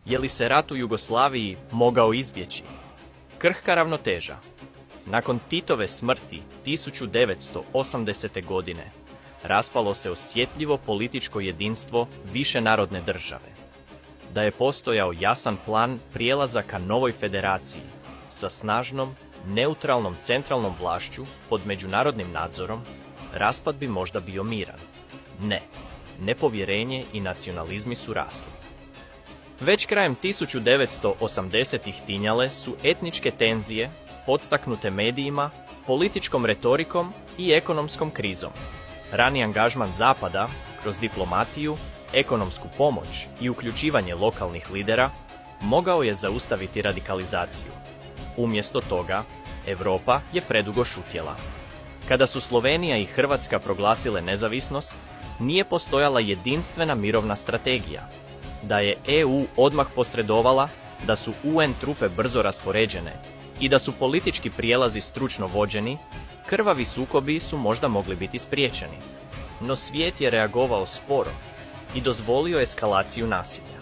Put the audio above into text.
Je li se rat u Jugoslaviji mogao izbjeći? Krhka ravnoteža. Nakon Titove smrti 1980. godine raspalo se osjetljivo političko jedinstvo višenarodne države. Da je postojao jasan plan prijelaza ka novoj federaciji sa snažnom, neutralnom centralnom vlašću pod međunarodnim nadzorom, raspad bi možda bio miran. Ne, nepovjerenje i nacionalizmi su rasli. Već krajem 1980-ih tinjale su etničke tenzije, podstaknute medijima, političkom retorikom i ekonomskom krizom. Rani angažman Zapada kroz diplomatiju, ekonomsku pomoć i uključivanje lokalnih lidera mogao je zaustaviti radikalizaciju. Umjesto toga, Europa je predugo šutjela. Kada su Slovenija i Hrvatska proglasile nezavisnost, nije postojala jedinstvena mirovna strategija. Da je EU odmah posredovala, da su UN trupe brzo raspoređene i da su politički prijelazi stručno vođeni, krvavi sukobi su možda mogli biti spriječeni. No svijet je reagovao sporo i dozvolio eskalaciju nasilja.